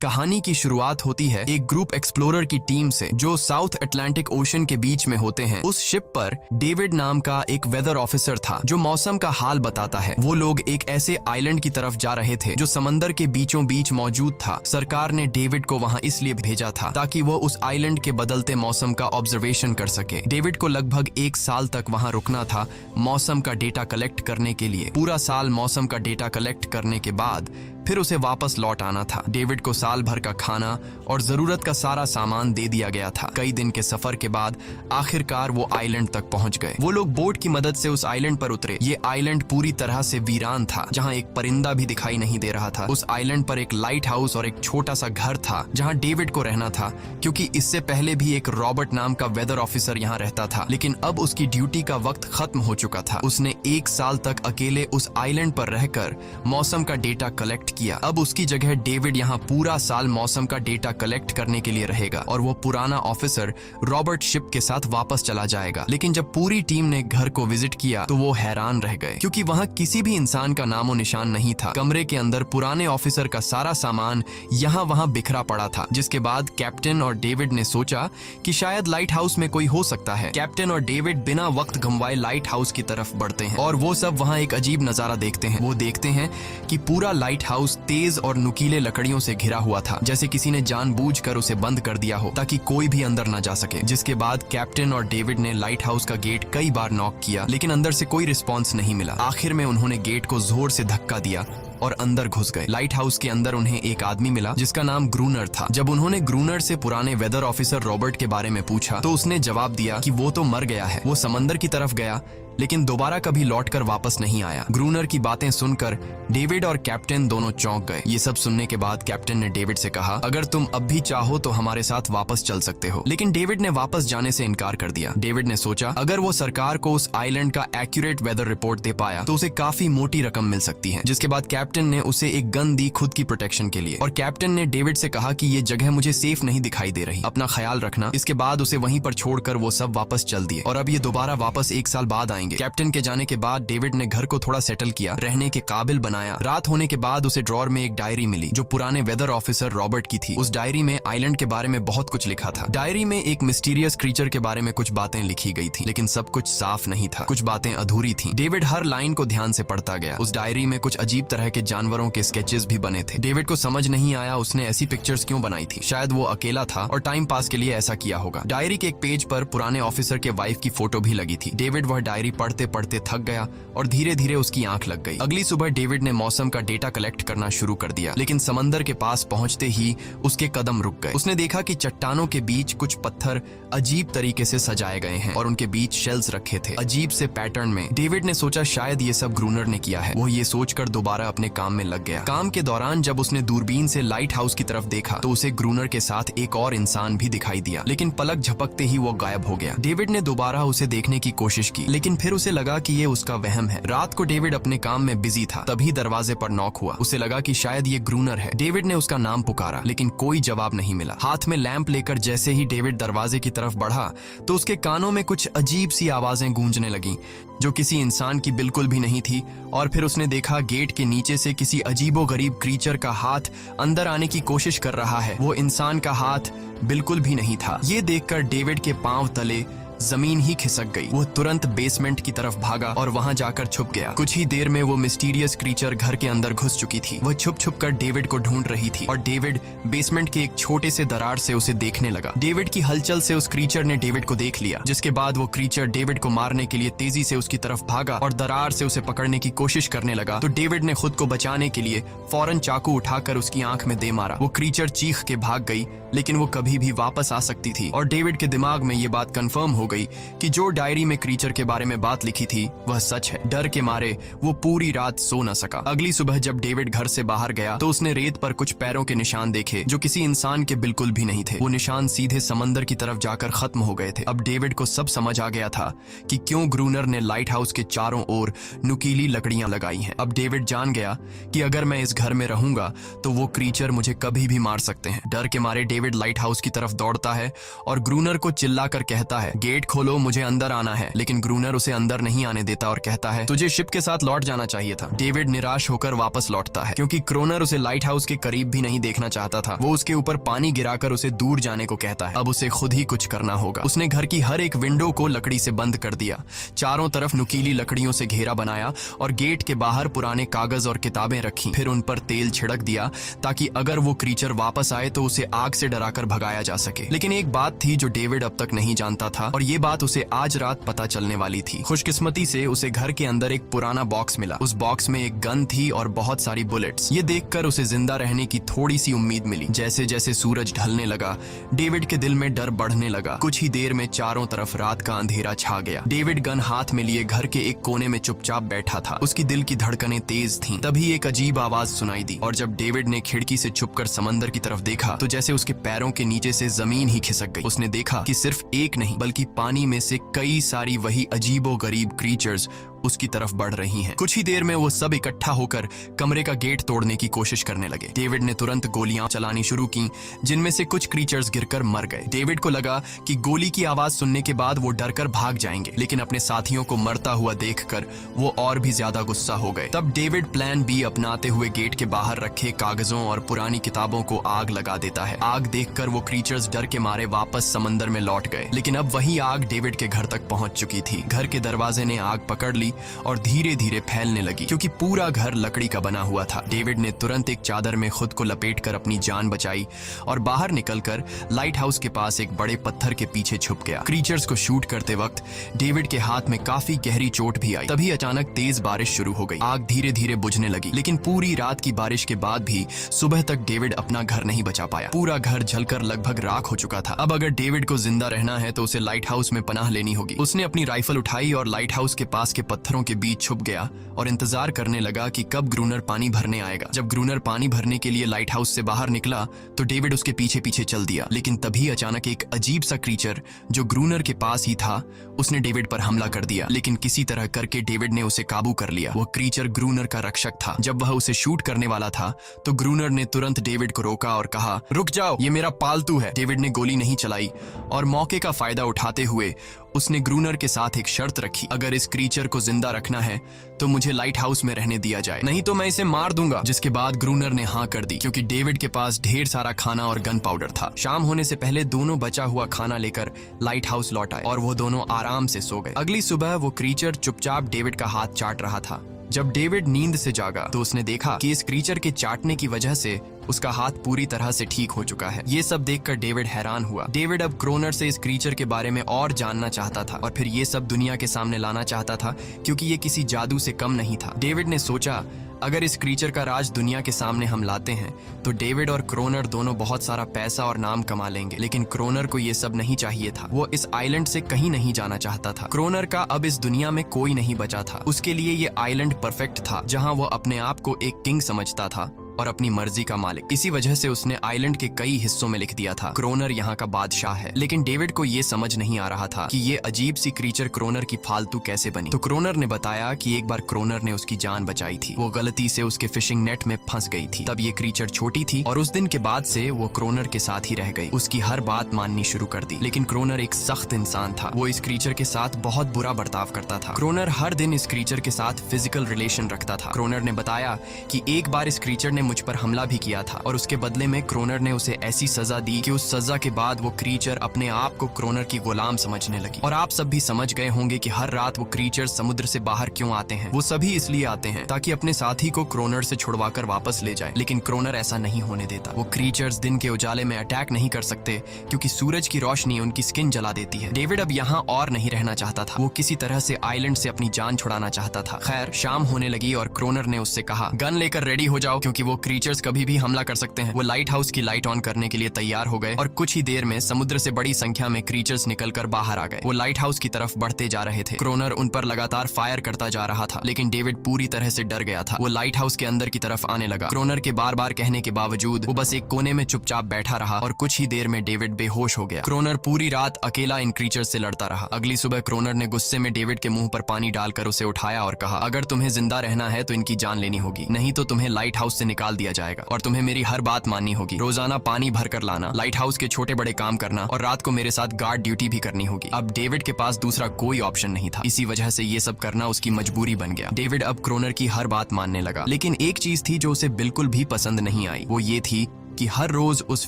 कहानी की शुरुआत होती है एक ग्रुप एक्सप्लोरर की टीम से जो साउथ अटलांटिक ओशन के बीच में होते हैं। उस शिप पर डेविड नाम का एक वेदर ऑफिसर था जो मौसम का हाल बताता है। वो लोग एक ऐसे आइलैंड की तरफ जा रहे थे जो समंदर के बीचों बीच मौजूद था। सरकार ने डेविड को वहां इसलिए भेजा था ताकि वो उस आइलैंड के बदलते मौसम का ऑब्जर्वेशन कर सके। डेविड को लगभग 1 साल तक वहां रुकना था मौसम का डेटा कलेक्ट करने के लिए। पूरा साल मौसम का डेटा कलेक्ट करने के बाद फिर उसे वापस लौट आना था। डेविड को साल भर का खाना और जरूरत का सारा सामान दे दिया गया था। कई दिन के सफर के बाद आखिरकार वो आइलैंड तक पहुंच गए। वो लोग बोट की मदद से उस आइलैंड पर उतरे। ये आइलैंड पूरी तरह से वीरान था, जहां एक परिंदा भी दिखाई नहीं दे रहा था। उस आइलैंड पर एक लाइट हाउस और एक छोटा सा घर था जहां डेविड को रहना था, क्योंकि इससे पहले भी एक रॉबर्ट नाम का वेदर ऑफिसर यहाँ रहता था, लेकिन अब उसकी ड्यूटी का वक्त खत्म हो चुका था। उसने 1 साल तक अकेले उस आइलैंड पर रहकर मौसम का डेटा कलेक्ट किया। अब उसकी जगह डेविड यहाँ पूरा साल मौसम का डेटा कलेक्ट करने के लिए रहेगा और वो पुराना ऑफिसर रॉबर्ट शिप के साथ वापस चला जाएगा। लेकिन जब पूरी टीम ने घर को विजिट किया तो वो हैरान रह गए, क्योंकि वहाँ किसी भी इंसान का नामो निशान नहीं था। कमरे के अंदर पुराने ऑफिसर का सारा सामान यहाँ वहाँ बिखरा पड़ा था। जिसके बाद कैप्टन और डेविड ने सोचा कि शायद लाइट हाउस में कोई हो सकता है। कैप्टन और डेविड बिना वक्त गंवाए लाइट हाउस की तरफ बढ़ते हैं और वो सब वहाँ एक अजीब नजारा देखते हैं। वो देखते हैं कि पूरा लाइट हाउस तेज और नुकीले लकड़ियों से घिरा हुआ था, जैसे किसी ने जानबूझकर उसे बंद कर दिया हो ताकि कोई भी अंदर न जा सके। जिसके बाद कैप्टन और डेविड ने लाइट हाउस का गेट कई बार नॉक किया, लेकिन अंदर से कोई रिस्पॉन्स नहीं मिला। आखिर में उन्होंने गेट को जोर से धक्का दिया और अंदर घुस गए। लाइट हाउस के अंदर उन्हें एक आदमी मिला जिसका नाम ग्रूनर था। जब उन्होंने ग्रूनर से पुराने वेदर ऑफिसर रॉबर्ट के बारे में पूछा तो उसने जवाब दिया कि वो तो मर गया है। वो समंदर की तरफ गया लेकिन दोबारा कभी लौटकर वापस नहीं आया। ग्रूनर की बातें सुनकर डेविड और कैप्टन दोनों चौंक गए। ये सब सुनने के बाद कैप्टन ने डेविड से कहा, अगर तुम अब भी चाहो तो हमारे साथ वापस चल सकते हो। लेकिन डेविड ने वापस जाने से इनकार कर दिया। डेविड ने सोचा अगर वो सरकार को उस आइलैंड का एक्यूरेट वेदर रिपोर्ट दे पाया तो उसे काफी मोटी रकम मिल सकती है। जिसके बाद कैप्टन ने उसे एक गन दी खुद की प्रोटेक्शन के लिए, और कैप्टन ने डेविड से कहा कि ये जगह मुझे सेफ नहीं दिखाई दे रही, अपना ख्याल रखना। इसके बाद उसे वहीं पर छोड़कर वो सब वापस चल दिए और अब ये दोबारा वापस 1 साल बाद आएंगे। कैप्टन के जाने के बाद डेविड ने घर को थोड़ा सेटल किया, रहने के काबिल बनाया। रात होने के बाद उसे ड्रॉर में एक डायरी मिली जो पुराने वेदर ऑफिसर रॉबर्ट की थी। उस डायरी में आइलैंड के बारे में बहुत कुछ लिखा था। डायरी में एक मिस्टीरियस क्रीचर के बारे में कुछ बातें लिखी गई थी, लेकिन सब कुछ साफ नहीं था। कुछ बातें अधूरी थी। डेविड हर लाइन को ध्यान से पढ़ता गया। उस डायरी में कुछ अजीब तरह के जानवरों के स्केचेस भी बने थे। डेविड को समझ नहीं आया उसने ऐसी पिक्चर्स क्यों बनाई थी। शायद वो अकेला था और टाइम पास के लिए ऐसा किया होगा। डायरी के एक पेज पर पुराने ऑफिसर के वाइफ की फोटो भी लगी थी। डेविड वह डायरी पढ़ते पढ़ते थक गया और धीरे धीरे उसकी आंख लग गई। अगली सुबह डेविड ने मौसम का डेटा कलेक्ट करना शुरू कर दिया, लेकिन समंदर के पास पहुंचते ही उसके कदम रुक गए। उसने देखा कि चट्टानों के बीच कुछ पत्थर अजीब तरीके से सजाए गए हैं और उनके बीच शेल्स रखे थे अजीब से पैटर्न में। डेविड ने सोचा शायद ये सब ग्रूनर ने किया है। वो ये सोचकर दोबारा अपने काम में लग गया। काम के दौरान जब उसने दूरबीन से लाइट हाउस की तरफ देखा तो उसे ग्रूनर के साथ एक और इंसान भी दिखाई दिया, लेकिन पलक झपकते ही वो गायब हो गया। डेविड ने दोबारा उसे देखने की कोशिश की, लेकिन फिर उसे लगा कि ये उसका वहम है। रात को डेविड अपने काम में बिजी था, तभी दरवाजे पर नॉक हुआ। उसे लगा कि शायद ये ग्रूनर है। डेविड ने उसका नाम पुकारा, लेकिन कोई जवाब नहीं मिला। हाथ में लैंप लेकर जैसे ही डेविड दरवाजे की तरफ बढ़ा तो उसके कानों में कुछ अजीब सी आवाजें गूंजने लगीं जो किसी इंसान की बिल्कुल भी नहीं थी। और फिर उसने देखा गेट के नीचे से किसी अजीबोगरीब क्रीचर का हाथ अंदर आने की कोशिश कर रहा है। वो इंसान का हाथ बिल्कुल भी नहीं था। ये देखकर डेविड के पांव तले जमीन ही खिसक गई। वो तुरंत बेसमेंट की तरफ भागा और वहां जाकर छुप गया। कुछ ही देर में वो मिस्टीरियस क्रीचर घर के अंदर घुस चुकी थी। वह छुप छुप कर डेविड को ढूंढ रही थी और डेविड बेसमेंट के एक छोटे से दरार से उसे देखने लगा। डेविड की हलचल से उस क्रीचर ने डेविड को देख लिया, जिसके बाद वो क्रीचर डेविड को मारने के लिए तेजी से उसकी तरफ भागा और दरार से उसे पकड़ने की कोशिश करने लगा। तो डेविड ने खुद को बचाने के लिए फौरन चाकू उठाकर उसकी आंख में दे मारा। वो क्रीचर चीख के भाग गई, लेकिन वो कभी भी वापस आ सकती थी। और डेविड के दिमाग में ये बात कंफर्म हो गई कि जो डायरी में क्रीचर के बारे में बात लिखी थी वह सच है। डर के मारे वो पूरी रात सो न सका। अगली सुबह जब डेविड घर से बाहर गया तो उसने रेत पर कुछ पैरों के निशान देखे जो किसी इंसान के बिल्कुल भी नहीं थे। वो निशान सीधे समंदर की तरफ जाकर खत्म हो गए थे। अब डेविड को सब समझ आ गया था कि क्यों ग्रूनर ने लाइट हाउस के चारों ओर नुकीली लकड़ियां लगाई हैं। अब डेविड जान गया कि अगर मैं इस घर में रहूंगा तो वो क्रीचर मुझे कभी भी मार सकते हैं। डर के मारे डेविड लाइट हाउस की तरफ दौड़ता है और ग्रूनर को चिल्लाकर कहता है, गेट गेट खोलो, मुझे अंदर आना है। लेकिन ग्रूनर उसे अंदर नहीं आने देता और कहता है तुझे शिप के साथ लौट जाना चाहिए था। डेविड निराश होकर वापस लौटता है क्योंकि क्रोनर उसे लाइट हाउस के करीब भी नहीं देखना चाहता था। वो उसके ऊपर पानी गिराकर उसे दूर जाने को कहता है। अब उसे खुद ही कुछ करना होगा। उसने घर की हर एक विंडो को लकड़ी से बंद कर दिया, चारों तरफ नुकीली लकड़ियों से घेरा बनाया और गेट के बाहर पुराने कागज और किताबें रखी। फिर उन पर तेल छिड़क दिया ताकि अगर वो क्रीचर वापस आए तो उसे आग से डराकर भगाया जा सके। लेकिन एक बात थी जो डेविड अब तक नहीं जानता था और ये बात उसे आज रात पता चलने वाली थी। खुशकिस्मती से उसे घर के अंदर एक पुराना बॉक्स मिला। उस बॉक्स में एक गन थी और बहुत सारी बुलेट्स। ये देखकर उसे जिंदा रहने की थोड़ी सी उम्मीद मिली। जैसे जैसे सूरज ढलने लगा, डेविड के दिल में डर बढ़ने लगा। कुछ ही देर में चारों तरफ रात का अंधेरा छा गया। डेविड गन हाथ में लिए घर के एक कोने में चुपचाप बैठा था। उसकी दिल की धड़कनें तेज थीं। तभी एक अजीब आवाज सुनाई दी और जब डेविड ने खिड़की से छुपकर समंदर की तरफ देखा तो जैसे उसके पैरों के नीचे से जमीन ही खिसक गई। उसने देखा कि सिर्फ एक नहीं बल्कि पानी में से कई सारी वही अजीबोगरीब क्रीचर्स उसकी तरफ बढ़ रही हैं। कुछ ही देर में वो सब इकट्ठा होकर कमरे का गेट तोड़ने की कोशिश करने लगे। डेविड ने तुरंत गोलियां चलानी शुरू की, जिनमें से कुछ क्रीचर्स गिरकर मर गए। डेविड को लगा कि गोली की आवाज सुनने के बाद वो डरकर भाग जाएंगे, लेकिन अपने साथियों को मरता हुआ देखकर वो और भी ज्यादा गुस्सा हो गए। तब डेविड प्लान बी अपनाते हुए गेट के बाहर रखे कागजों और पुरानी किताबों को आग लगा देता है। आग देखकर वो क्रीचर्स डर के मारे वापस समंदर में लौट गए, लेकिन अब वही आग डेविड के घर तक पहुंच चुकी थी। घर के दरवाजे ने आग पकड़ ली और धीरे धीरे फैलने लगी क्योंकि पूरा घर लकड़ी का बना हुआ था। डेविड ने तुरंत एक चादर में खुद को लपेटकर अपनी जान बचाई और बाहर निकलकर लाइट हाउस के पास एक बड़े पत्थर के पीछे छुप गया। क्रीचर्स को शूट करते वक्त डेविड के हाथ में काफी गहरी चोट भी आई। तभी अचानक तेज बारिश शुरू हो गई। आग धीरे धीरे बुझने लगी, लेकिन पूरी रात की बारिश के बाद भी सुबह तक डेविड अपना घर नहीं बचा पाया। पूरा घर जलकर लगभग राख हो चुका था। अब अगर डेविड को जिंदा रहना है तो उसे लाइट हाउस में पनाह लेनी होगी। उसने अपनी राइफल उठाई और लाइट हाउस के पास के पत्थरों के बीच छुप गया और इंतजार करने लगा कि कब ग्रूनर पानी भरने आएगा। जब ग्रूनर पानी भरने के लिए लाइट हाउस से बाहर निकला तो डेविड उसके पीछे पीछे चल दिया, लेकिन तभी अचानक एक अजीब सा क्रीचर जो ग्रूनर के पास ही था उसने डेविड पर हमला कर दिया। लेकिन किसी तरह करके डेविड ने उसे काबू कर लिया। वो क्रीचर ग्रूनर का रक्षक था। जब वह उसे शूट करने वाला था तो ग्रूनर ने तुरंत डेविड को रोका और कहा, रुक जाओ, ये मेरा पालतू है। डेविड ने गोली नहीं चलाई और मौके का फायदा उठाते हुए उसने ग्रूनर के साथ एक शर्त रखी, अगर इस क्रीचर को जिंदा रखना है तो मुझे लाइट हाउस में रहने दिया जाए, नहीं तो मैं इसे मार दूंगा। जिसके बाद ग्रूनर ने हाँ कर दी क्योंकि डेविड के पास ढेर सारा खाना और गन पाउडर था। शाम होने से पहले दोनों बचा हुआ खाना लेकर लाइट हाउस लौट आए और वो दोनों आराम से सो गए। अगली सुबह वो क्रीचर चुपचाप डेविड का हाथ चाट रहा था। जब डेविड नींद से जागा तो उसने देखा कि इस क्रीचर के चाटने की वजह से उसका हाथ पूरी तरह से ठीक हो चुका है। ये सब देखकर डेविड हैरान हुआ। डेविड अब क्रोनर से इस क्रीचर के बारे में और जानना चाहता था और फिर ये सब दुनिया के सामने लाना चाहता था क्योंकि ये किसी जादू से कम नहीं था। डेविड ने सोचा, अगर इस क्रीचर का राज दुनिया के सामने हम लाते हैं तो डेविड और क्रोनर दोनों बहुत सारा पैसा और नाम कमा लेंगे। लेकिन क्रोनर को ये सब नहीं चाहिए था। वो इस आइलैंड से कहीं नहीं जाना चाहता था। क्रोनर का अब इस दुनिया में कोई नहीं बचा था। उसके लिए ये आइलैंड परफेक्ट था जहां वो अपने आप को एक किंग समझता था और अपनी मर्जी का मालिक। इसी वजह से उसने आइलैंड के कई हिस्सों में लिख दिया था, क्रोनर यहाँ का बादशाह है। लेकिन डेविड को ये समझ नहीं आ रहा था कि ये अजीब सी क्रीचर क्रोनर की फालतू कैसे बनी। तो क्रोनर ने बताया कि एक बार क्रोनर ने उसकी जान बचाई थी। वो गलती से उसके फिशिंग नेट में फंस गई थी। तब ये क्रीचर छोटी थी और उस दिन के बाद से वो क्रोनर के साथ ही रह गई। उसकी हर बात माननी शुरू कर दी। लेकिन क्रोनर एक सख्त इंसान था। वो इस क्रीचर के साथ बहुत बुरा बर्ताव करता था। क्रोनर हर दिन इस क्रीचर के साथ फिजिकल रिलेशन रखता था। क्रोनर ने बताया कि एक बार इस क्रीचर ने मुझ पर हमला भी किया था और उसके बदले में क्रोनर ने उसे ऐसी सजा दी कि उस सजा के बाद वो क्रीचर अपने आप को क्रोनर की गुलाम समझने लगी। और आप सब भी समझ गए होंगे कि हर रात वो क्रीचर समुद्र से बाहर क्यों आते हैं। वो सभी इसलिए आते हैं ताकि अपने साथी को क्रोनर से छुड़वाकर वापस ले जाए। लेकिन क्रोनर ऐसा नहीं होने देता। वो क्रीचर्स दिन के उजाले में अटैक नहीं कर सकते क्योंकि सूरज की रोशनी उनकी स्किन जला देती है। डेविड अब यहाँ और नहीं रहना चाहता था। वो किसी तरह से आइलैंड से अपनी जान छुड़ाना चाहता था। खैर, शाम होने लगी और क्रोनर ने उससे कहा, गन लेकर रेडी हो जाओ क्योंकि वो क्रीचर्स कभी भी हमला कर सकते हैं। वो लाइट हाउस की लाइट ऑन करने के लिए तैयार हो गए और कुछ ही देर में समुद्र से बड़ी संख्या में क्रीचर्स निकलकर बाहर आ गए। वो लाइट हाउस की तरफ बढ़ते जा रहे थे। क्रोनर उन पर लगातार फायर करता जा रहा था, लेकिन डेविड पूरी तरह से डर गया था। वो लाइट हाउस के अंदर की तरफ आने लगा। क्रोनर के बार बार कहने के बावजूद वो बस एक कोने में चुपचाप बैठा रहा और कुछ ही देर में डेविड बेहोश हो गया। क्रोनर पूरी रात अकेला इन क्रीचर्स से लड़ता रहा। अगली सुबह क्रोनर ने गुस्से में डेविड के मुंह पर पानी डालकर उसे उठाया और कहा, अगर तुम्हें जिंदा रहना है तो इनकी जान लेनी होगी, नहीं तो तुम्हें लाइट हाउस से निकाल निकाल दिया जाएगा और तुम्हें मेरी हर बात माननी होगी। रोजाना पानी भर कर लाना, लाइट हाउस के छोटे बड़े काम करना और रात को मेरे साथ गार्ड ड्यूटी भी करनी होगी। अब डेविड के पास दूसरा कोई ऑप्शन नहीं था। इसी वजह से ये सब करना उसकी मजबूरी बन गया। डेविड अब क्रोनर की हर बात मानने लगा, लेकिन एक चीज थी जो उसे बिल्कुल भी पसंद नहीं आई। वो ये थी कि हर रोज उस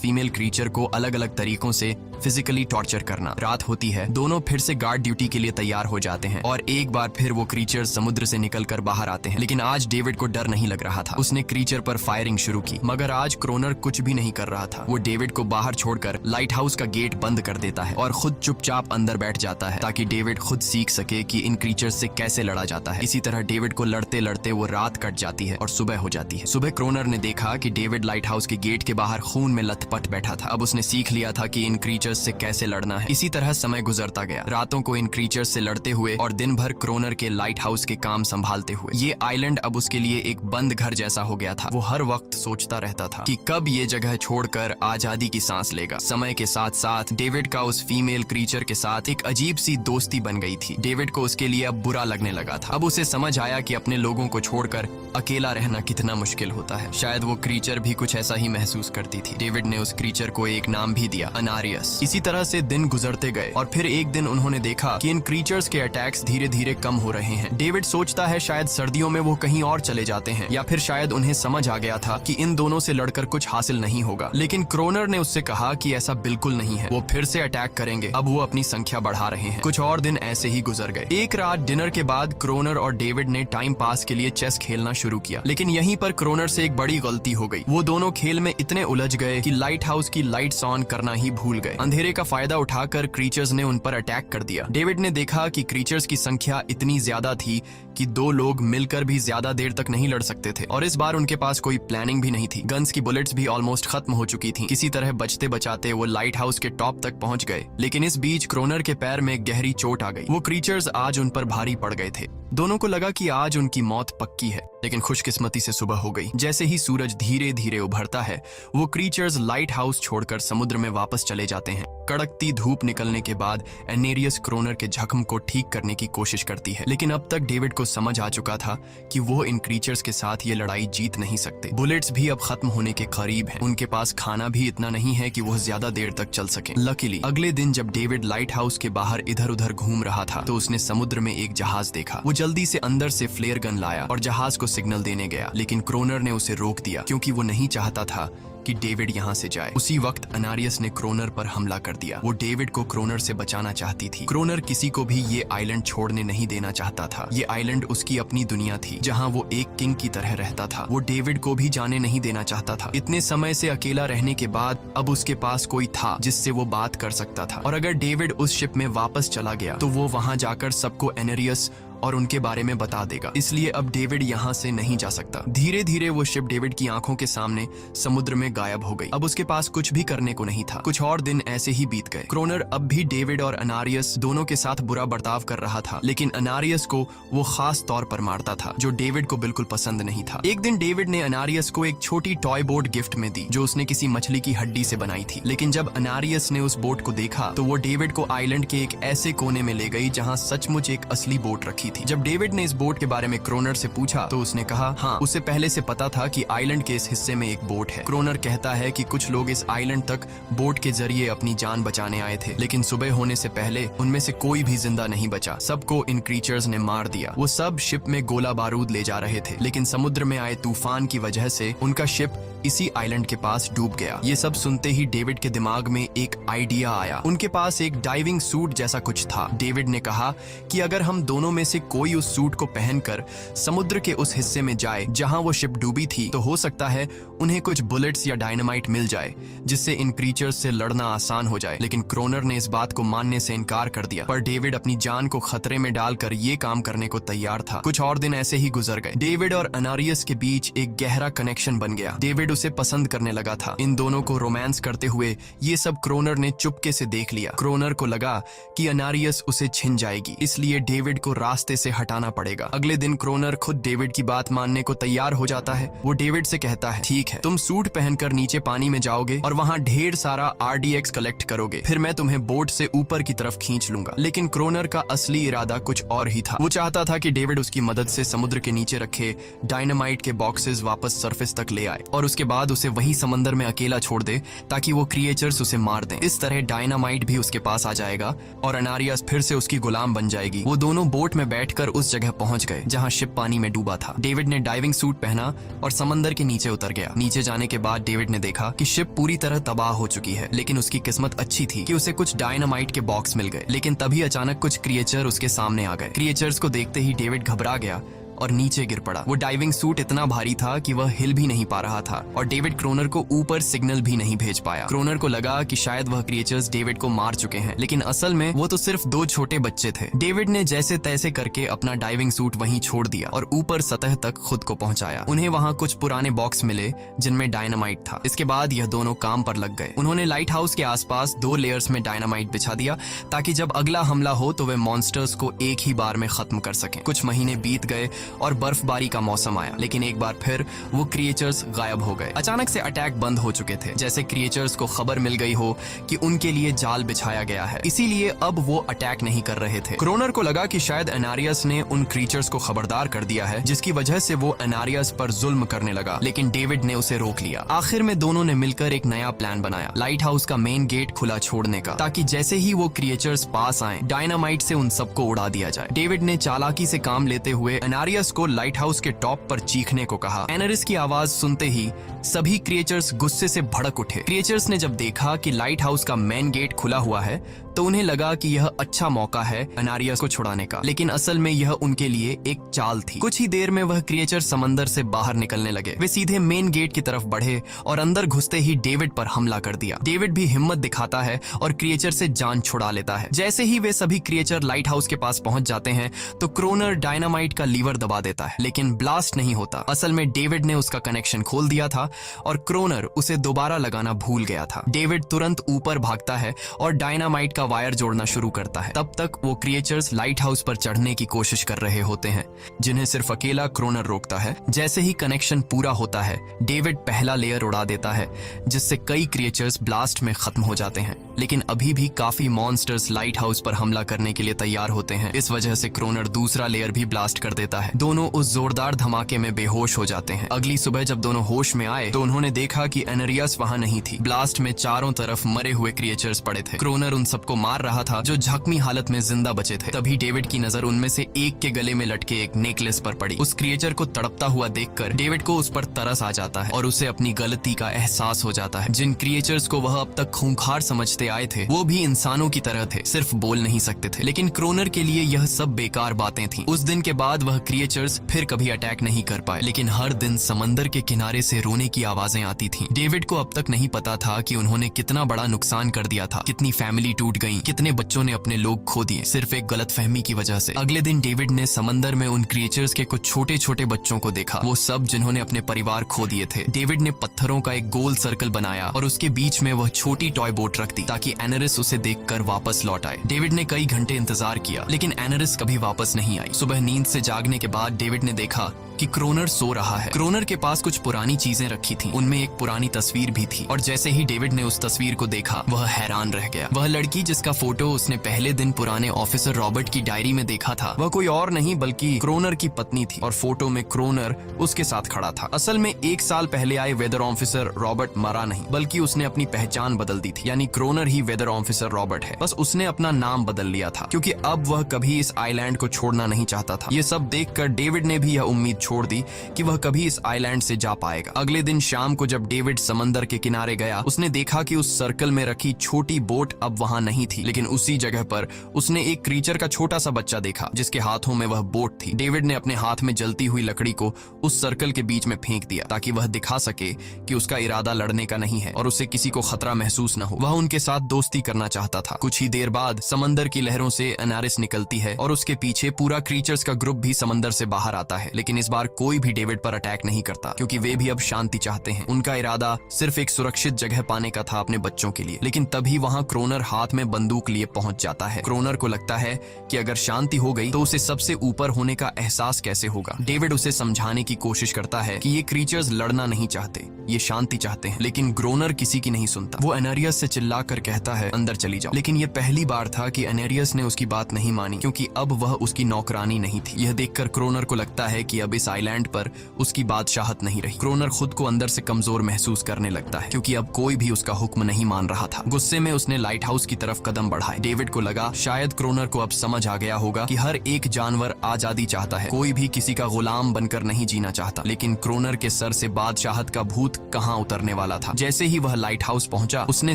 फीमेल क्रीचर को अलग अलग तरीकों से फिजिकली टॉर्चर करना। रात होती है, दोनों फिर से गार्ड ड्यूटी के लिए तैयार हो जाते हैं और एक बार फिर वो क्रीचर समुद्र से निकलकर बाहर आते हैं। लेकिन आज डेविड को डर नहीं लग रहा था। उसने क्रीचर पर फायरिंग शुरू की, मगर आज क्रोनर कुछ भी नहीं कर रहा था। वो डेविड को बाहर छोड़कर लाइट हाउस का गेट बंद कर देता है और खुद चुपचाप अंदर बैठ जाता है ताकि डेविड खुद सीख सके कि इन क्रीचर से कैसे लड़ा जाता है। इसी तरह डेविड को लड़ते लड़ते वो रात कट जाती है और सुबह हो जाती है। सुबह क्रोनर ने देखा कि डेविड लाइट हाउस के गेट के बाहर खून में लथपथ बैठा था। अब उसने सीख लिया था कि इन क्रीचर्स से कैसे लड़ना है। इसी तरह समय गुजरता गया, रातों को इन क्रीचर्स से लड़ते हुए और दिन भर क्रोनर के लाइट हाउस के काम संभालते हुए। ये आइलैंड अब उसके लिए एक बंद घर जैसा हो गया था। वो हर वक्त सोचता रहता था कि कब ये जगह छोड़कर आजादी की सांस लेगा। समय के साथ साथ डेविड का उस फीमेल क्रीचर के साथ एक अजीब सी दोस्ती बन गई थी। डेविड को उसके लिए अब बुरा लगने लगा था। अब उसे समझ आया कि अपने लोगों को छोड़कर अकेला रहना कितना मुश्किल होता है। शायद वो क्रीचर भी कुछ ऐसा ही महसूस करती थी। डेविड ने उस क्रीचर को एक नाम भी दिया, अनारियस। इसी तरह से दिन गुजरते गए और फिर एक दिन उन्होंने देखा कि इन क्रीचर्स के अटैक्स धीरे धीरे कम हो रहे हैं। डेविड सोचता है शायद सर्दियों में वो कहीं और चले जाते हैं या फिर शायद उन्हें समझ आ गया था कि इन दोनों से लड़कर कुछ हासिल नहीं होगा। लेकिन क्रोनर ने उससे कहा कि ऐसा बिल्कुल नहीं है, वो फिर से अटैक करेंगे। अब वो अपनी संख्या बढ़ा रहे हैं। कुछ और दिन ऐसे ही गुजर गए। एक रात डिनर के बाद क्रोनर और डेविड ने टाइम पास के लिए चेस खेलना शुरू किया, लेकिन यहीं पर क्रोनर से एक बड़ी गलती हो गई। वो दोनों खेल में इतने उलझ गए कि लाइट हाउस की लाइट्स ऑन करना ही भूल गए। अंधेरे का फायदा उठाकर क्रीचर्स ने उन पर अटैक कर दिया। डेविड ने देखा कि क्रीचर्स की संख्या इतनी ज्यादा थी कि दो लोग मिलकर भी ज्यादा देर तक नहीं लड़ सकते थे और इस बार उनके पास कोई प्लानिंग भी नहीं थी। गन्स की बुलेट्स भी ऑलमोस्ट खत्म हो चुकी थी। किसी तरह बचते बचाते वो लाइट हाउस के टॉप तक पहुंच गए, लेकिन इस बीच क्रोनर के पैर में गहरी चोट आ गई। वो क्रीचर्स आज उन पर भारी पड़ गए थे। दोनों को लगा कि आज उनकी मौत पक्की है, लेकिन खुशकिस्मती से सुबह हो गई। जैसे ही सूरज धीरे धीरे उभरता है, वो क्रीचर्स लाइट हाउस छोड़कर समुद्र में वापस चले जाते हैं। कड़कती धूप निकलने के बाद एनेरियस क्रोनर के जख्म को ठीक करने की कोशिश करती है, लेकिन अब तक डेविड को समझ आ चुका था कि वो इन क्रीचर्स के साथ ये लड़ाई जीत नहीं सकते। बुलेट्स भी अब खत्म होने के करीब हैं। उनके पास खाना भी इतना नहीं है कि वो ज्यादा देर तक चल सके। लकीली अगले दिन जब डेविड लाइट हाउस के बाहर इधर उधर घूम रहा था तो उसने समुद्र में एक जहाज देखा। वो जल्दी से अंदर से फ्लेयर गन लाया और जहाज को सिग्नल देने गया, लेकिन क्रोनर ने उसे रोक दिया क्योंकि वो नहीं चाहता था कि डेविड यहाँ से जाए। उसी वक्त अनारियस ने क्रोनर पर हमला कर दिया। वो डेविड को क्रोनर से बचाना चाहती थी। क्रोनर किसी को भी ये आइलैंड छोड़ने नहीं देना चाहता था। ये आइलैंड उसकी अपनी दुनिया थी जहाँ वो एक किंग की तरह रहता था। वो डेविड को भी जाने नहीं देना चाहता था। इतने समय से अकेला रहने के बाद अब उसके पास कोई था जिससे वो बात कर सकता था, और अगर डेविड उस शिप में वापस चला गया तो वो वहां जाकर सबको एनेरियस और उनके बारे में बता देगा। इसलिए अब डेविड यहाँ से नहीं जा सकता। धीरे धीरे वो शिप डेविड की आंखों के सामने समुद्र में गायब हो गई। अब उसके पास कुछ भी करने को नहीं था। कुछ और दिन ऐसे ही बीत गए। क्रोनर अब भी डेविड और अनारियस दोनों के साथ बुरा बर्ताव कर रहा था, लेकिन अनारियस को वो खास तौर पर मारता था, जो डेविड को बिल्कुल पसंद नहीं था। एक दिन डेविड ने अनारियस को एक छोटी टॉय बोट गिफ्ट में दी जो उसने किसी मछली की हड्डी से बनाई थी। लेकिन जब अनारियस ने उस बोट को देखा तो वो डेविड को आइलैंड के एक ऐसे कोने में ले गई जहाँ सचमुच एक असली बोट रखी थी। जब डेविड ने इस बोट के बारे में क्रोनर से पूछा तो उसने कहा हाँ, उसे पहले से पता था कि आइलैंड के इस हिस्से में एक बोट है। क्रोनर कहता है कि कुछ लोग इस आइलैंड तक बोट के जरिए अपनी जान बचाने आए थे, लेकिन सुबह होने से पहले उनमें से कोई भी जिंदा नहीं बचा। सबको इन क्रीचर्स ने मार दिया। वो सब शिप में गोला बारूद ले जा रहे थे, लेकिन समुद्र में आए तूफान की वजह से उनका शिप इसी आइलैंड के पास डूब गया। ये सब सुनते ही डेविड के दिमाग में एक आइडिया आया। उनके पास एक डाइविंग सूट जैसा कुछ था। डेविड ने कहा कि अगर हम दोनों में से कोई उस सूट को पहनकर समुद्र के उस हिस्से में जाए जहां वो शिप डूबी थी, तो हो सकता है उन्हें कुछ बुलेट्स या डायनामाइट मिल जाए जिससे इन क्रीचर्स से लड़ना आसान हो जाए। लेकिन क्रोनर ने इस बात को मानने से इनकार कर दिया, पर डेविड अपनी जान को खतरे में डालकर ये काम करने को तैयार था। कुछ और दिन ऐसे ही गुजर गए। डेविड और अनारियस के बीच एक गहरा कनेक्शन बन गया। डेविड डेविड उसे पसंद करने लगा था। इन दोनों को रोमांस करते हुए ये सब क्रोनर ने चुपके से देख लिया। क्रोनर को लगा कि अनारियस उसे छिन जाएगी, इसलिए डेविड को रास्ते से हटाना पड़ेगा। अगले दिन क्रोनर खुद डेविड की बात मानने को तैयार हो जाता है। वो डेविड से कहता है, ठीक है, तुम सूट पहनकर नीचे पानी में जाओगे और वहाँ ढेर सारा RDX कलेक्ट करोगे, फिर मैं तुम्हें बोट से ऊपर की तरफ खींच लूंगा। लेकिन क्रोनर का असली इरादा कुछ और ही था। वो चाहता था कि डेविड उसकी मदद से समुद्र के नीचे रखे डायनामाइट के बॉक्सेस वापस सरफेस तक ले आए और उसके बाद उसे वही समंदर में अकेला छोड़ दे ताकि वो क्रिएचर्स उसे मार दें। इस तरह डायनामाइट भी उसके पास आ जाएगा और अनारियस फिर से उसकी गुलाम बन जाएगी। वो दोनों बोट में बैठकर उस जगह पहुंच गए जहां शिप पानी में डूबा था। डेविड ने डाइविंग सूट पहना और समंदर के नीचे उतर गया। नीचे जाने के बाद डेविड ने देखा कि शिप पूरी तरह तबाह हो चुकी है, लेकिन उसकी किस्मत अच्छी थी कि उसे कुछ डायनामाइट के बॉक्स मिल गए। लेकिन तभी अचानक कुछ क्रिएचर उसके सामने आ गए। क्रिएचर्स को देखते ही डेविड घबरा गया और नीचे गिर पड़ा। वो डाइविंग सूट इतना भारी था कि वह हिल भी नहीं पा रहा था और डेविड क्रोनर को ऊपर सिग्नल भी नहीं भेज पाया। क्रोनर को लगा कि शायद वह क्रिएचर्स डेविड को मार चुके हैं, लेकिन असल में वो तो सिर्फ दो छोटे बच्चे थे। डेविड ने जैसे तैसे करके अपना डाइविंग सूट वहीं छोड़ दिया और ऊपर सतह तक खुद को पहुंचाया। उन्हें वहां कुछ पुराने बॉक्स मिले जिनमें डायनामाइट था। इसके बाद यह दोनों काम पर लग गए। उन्होंने लाइट हाउस के आसपास 2 लेयर्स में डायनामाइट बिछा दिया ताकि जब अगला हमला हो तो वे मॉन्स्टर्स को एक ही बार में खत्म कर सकें। कुछ महीने बीत गए और बर्फबारी का मौसम आया, लेकिन एक बार फिर वो क्रिएचर्स गायब हो गए। अचानक से अटैक बंद हो चुके थे, जैसे क्रिएचर्स को खबर मिल गई हो कि उनके लिए जाल बिछाया गया है, इसीलिए अब वो अटैक नहीं कर रहे थे। क्रोनर को लगा कि शायद अनारियस ने उन क्रिएचर्स को खबरदार कर दिया है, जिसकी वजह से वो अनारियस पर जुल्म करने लगा, लेकिन डेविड ने उसे रोक लिया। आखिर में दोनों ने मिलकर एक नया प्लान बनाया, लाइट हाउस का मेन गेट खुला छोड़ने का, ताकि जैसे ही वो क्रिएचर्स पास आए डायनामाइट से उन सबको उड़ा दिया जाए। डेविड ने चालाकी से काम लेते हुए अनारियस को लाइट हाउस के टॉप पर चीखने को कहा। एनरिस की आवाज सुनते ही सभी क्रिएचर्स गुस्से से भड़क उठे। क्रिएचर्स ने जब देखा कि लाइट हाउस का मेन गेट खुला हुआ है तो उन्हें लगा कि यह अच्छा मौका है अनारियस को छुड़ाने का, लेकिन असल में यह उनके लिए एक चाल थी। कुछ ही देर में वह क्रिएचर समंदर से बाहर निकलने लगे। वे सीधे मेन गेट की तरफ बढ़े और अंदर घुसते ही डेविड पर हमला कर दिया। डेविड भी हिम्मत दिखाता है और क्रिएचर से जान छुड़ा लेता है। जैसे ही वे सभी क्रिएचर लाइट हाउस के पास पहुंच जाते हैं तो क्रोनर डायनामाइट का लीवर दबा देता है, लेकिन ब्लास्ट नहीं होता। असल में डेविड ने उसका कनेक्शन खोल दिया था और क्रोनर उसे दोबारा लगाना भूल गया था। डेविड तुरंत ऊपर भागता है और डायनामाइट का वायर जोड़ना शुरू करता है। तब तक वो क्रिएचर्स लाइट हाउस पर चढ़ने की कोशिश कर रहे होते हैं, जिन्हें सिर्फ अकेला क्रोनर रोकता है। जैसे ही कनेक्शन पूरा होता है डेविड पहला लेयर उड़ा देता है, जिससे कई क्रिएचर्स ब्लास्ट में खत्म हो जाते हैं, लेकिन अभी भी काफी मॉन्स्टर्स लाइट हाउस पर हमला करने के लिए तैयार होते हैं। इस वजह से क्रोनर दूसरा लेयर भी ब्लास्ट कर देता है। दोनों उस जोरदार धमाके में बेहोश हो जाते हैं। अगली सुबह जब दोनों होश में आए तो उन्होंने देखा कि एनरियस वहां नहीं थी। ब्लास्ट में चारों तरफ मरे हुए क्रिएचर्स पड़े थे। क्रोनर उन सबको मार रहा था जो जख्मी हालत में जिंदा बचे थे। तभी डेविड की नजर उनमें से एक के गले में लटके एक नेकलेस पर पड़ी। उस क्रिएचर को तड़पता हुआ देखकर डेविड को उस पर तरस आ जाता है और उसे अपनी गलती का एहसास हो जाता है। जिन क्रिएचर्स को वह अब तक खूंखार समझते आए थे वो भी इंसानों की तरह थे, सिर्फ बोल नहीं सकते थे। लेकिन क्रोनर के लिए यह सब बेकार बातें थीं। उस दिन के बाद वह क्रिएचर्स फिर कभी अटैक नहीं कर पाए, लेकिन हर दिन समंदर के किनारे से रोने की आवाजें आती थीं। डेविड को अब तक नहीं पता था कि उन्होंने कितना बड़ा नुकसान कर दिया था, कितनी फैमिली टूट गई, कितने बच्चों ने अपने लोग खो दिए सिर्फ एक गलतफहमी की वजह से। अगले दिन डेविड ने समंदर में उन क्रिएचर्स के कुछ छोटे छोटे बच्चों को देखा, वो सब जिन्होंने अपने परिवार खो दिए थे। डेविड ने पत्थरों का एक गोल सर्कल बनाया और उसके बीच में वह छोटी टॉय बोट रख दी ताकि एनरिस उसे देखकर वापस लौट आए। डेविड ने कई घंटे इंतजार किया, लेकिन एनरिस कभी वापस नहीं आई। सुबह नींद से जागने के बाद डेविड ने देखा कि क्रोनर सो रहा है। क्रोनर के पास कुछ पुरानी चीजें रखी थीं, उनमें एक पुरानी तस्वीर भी थी और जैसे ही डेविड ने उस तस्वीर को देखा वह हैरान रह गया। वह लड़की जिसका फोटो उसने पहले दिन पुराने ऑफिसर रॉबर्ट की डायरी में देखा था वह कोई और नहीं बल्कि क्रोनर की पत्नी थी और फोटो में क्रोनर उसके साथ खड़ा था। असल में 1 साल पहले आए वेदर ऑफिसर रॉबर्ट मरा नहीं, बल्कि उसने अपनी पहचान बदल दी थी, यानी क्रोनर ही वेदर ऑफिसर रॉबर्ट है। बस उसने अपना नाम बदल लिया था क्योंकि अब वह कभी इस आइलैंड को छोड़ना नहीं चाहता था। ये सब देखकर डेविड ने भी यह उम्मीद छोड़ दी कि वह कभी इस आइलैंड से जा पाएगा। अगले दिन शाम को जब डेविड समंदर के किनारे गया उसने देखा कि उस सर्कल में रखी छोटी बोट अब वहां नहीं थी, लेकिन उसी जगह पर उसने एक क्रीचर का छोटा सा बच्चा देखा जिसके हाथों में वह बोट थी। डेविड ने अपने हाथ में जलती हुई लकड़ी को उस सर्कल के बीच में फेंक दिया ताकि वह दिखा सके कि उसका इरादा लड़ने का नहीं है और उसे किसी को खतरा महसूस न हो। वह उनके साथ दोस्ती करना चाहता था। कुछ ही देर बाद समंदर की लहरों से एनारिस निकलती है और उसके पीछे पूरा क्रीचर्स का ग्रुप भी समंदर अंदर से बाहर आता है, लेकिन इस बार कोई भी डेविड पर अटैक नहीं करता क्योंकि वे भी अब शांति चाहते हैं। उनका इरादा सिर्फ एक सुरक्षित जगह पाने का था अपने बच्चों के लिए। लेकिन तभी वहां क्रोनर हाथ में बंदूक लिए पहुंच जाता है। क्रोनर को लगता है कि अगर शांति हो गई तो उसे सबसे ऊपर होने का एहसास कैसे होगा। डेविड उसे समझाने की कोशिश करता है कि ये क्रीचर्स लड़ना नहीं चाहते, ये शांति चाहते हैं। लेकिन क्रोनर किसी की नहीं सुनता। वो एनेरियस से चिल्लाकर कहता है अंदर चली जाओ। लेकिन ये पहली बार था कि एनेरियस ने उसकी बात नहीं मानी, क्योंकि अब वह उसकी नौकरानी नहीं थी। यह देखकर क्रोनर को लगता है कि अब इस आइलैंड पर उसकी बादशाहत नहीं रही। क्रोनर खुद को अंदर से कमजोर महसूस करने लगता है, क्योंकि अब कोई भी उसका हुक्म नहीं मान रहा था। गुस्से में उसने लाइट हाउस की तरफ कदम बढ़ाए। डेविड को लगा शायद क्रोनर को अब समझ आ गया होगा कि हर एक जानवर आजादी चाहता है, कोई भी किसी का गुलाम बनकर नहीं जीना चाहता। लेकिन क्रोनर के सर से बादशाहत का भूत कहां उतरने वाला था। जैसे ही वह लाइट हाउस पहुंचा, उसने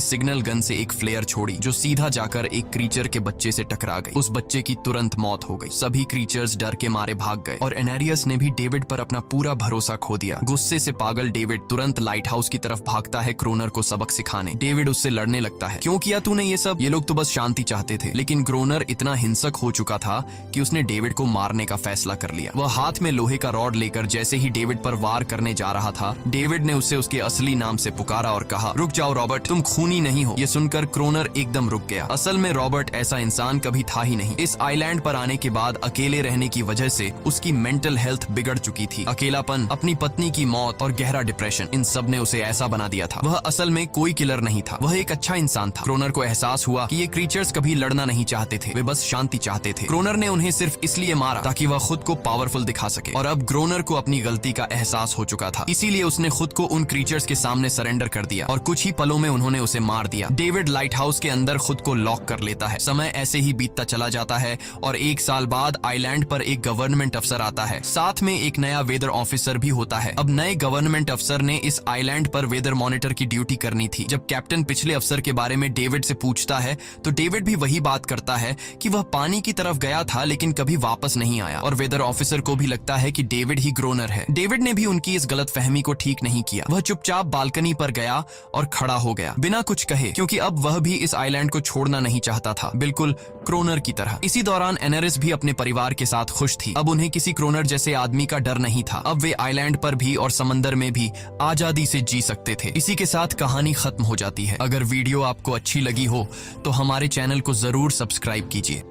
सिग्नल गन से एक फ्लेयर छोड़ी जो सीधा जाकर एक क्रीचर के बच्चे से टकरा गई। उस बच्चे की तुरंत मौत हो गई। सभी क्रीचर्स डर के मारे भाग गए और एनेरियस ने भी डेविड पर अपना पूरा भरोसा खो दिया। गुस्से से पागल डेविड तुरंत लाइट हाउस की तरफ भागता है क्रोनर को सबक सिखाने। डेविड उससे लड़ने लगता है, क्यों किया तूने ये सब? ये लोग तो बस शांति चाहते थे। लेकिन क्रोनर इतना हिंसक हो चुका था कि उसने डेविड को मारने का फैसला कर लिया। वह हाथ में लोहे का रॉड लेकर जैसे ही डेविड पर वार करने जा रहा था, डेविड ने उसे उसके असली नाम से पुकारा और कहा, रुक जाओ रॉबर्ट, तुम खूनी नहीं हो। ये सुनकर क्रोनर एकदम रुक गया। असल में रॉबर्ट ऐसा इंसान कभी था ही नहीं। इस आइलैंड पर आने के बाद अकेले रहने की वजह से उसकी मेंटल हेल्थ बिगड़ चुकी थी। अकेलापन, अपनी पत्नी की मौत और गहरा डिप्रेशन, इन सब ने उसे ऐसा बना दिया था। वह असल में कोई किलर नहीं था, वह एक अच्छा इंसान था। क्रोनर को एहसास हुआ कि ये क्रीचर्स कभी लड़ना नहीं चाहते थे, वे बस शांति चाहते थे। क्रोनर ने उन्हें सिर्फ इसलिए मारा ताकि वह खुद को पावरफुल दिखा सके। और अब क्रोनर को अपनी गलती का एहसास हो चुका था, इसीलिए उसने खुद को उन क्रीचर्स के सामने सरेंडर कर दिया और कुछ ही पलों में उन्होंने उसे मार दिया। डेविड लाइट हाउस के अंदर खुद को लॉक कर लेता है। समय ऐसे ही बीतता चला जाता है और 1 साल बाद आइलैंड पर एक गवर्नमेंट अफसर आता है, साथ में एक नया वेदर ऑफिसर भी होता है। अब नए गवर्नमेंट अफसर ने इस आइलैंड पर वेदर मॉनिटर की ड्यूटी करनी थी। जब कैप्टन पिछले अफसर के बारे में डेविड से पूछता है तो डेविड भी वही बात करता है कि वह पानी की तरफ गया था लेकिन कभी वापस नहीं आया। और वेदर ऑफिसर को भी लगता है कि डेविड ही क्रोनर है। डेविड ने भी उनकी इस गलतफहमी को ठीक नहीं किया। वह चुपचाप बालकनी पर गया और खड़ा हो गया बिना कुछ कहे, क्योंकि अब वह भी इस आइलैंड को छोड़ना नहीं चाहता था, बिल्कुल क्रोनर की तरह। इसी दौरान एनेरिस भी अपने परिवार के साथ खुश थी। अब उन्हें किसी क्रोनर जैसे आदमी का डर नहीं था। अब वे आइलैंड पर भी और समंदर में भी आजादी से जी सकते थे। इसी के साथ कहानी खत्म हो जाती है। अगर वीडियो आपको अच्छी लगी हो तो हमारे चैनल को जरूर सब्सक्राइब कीजिए।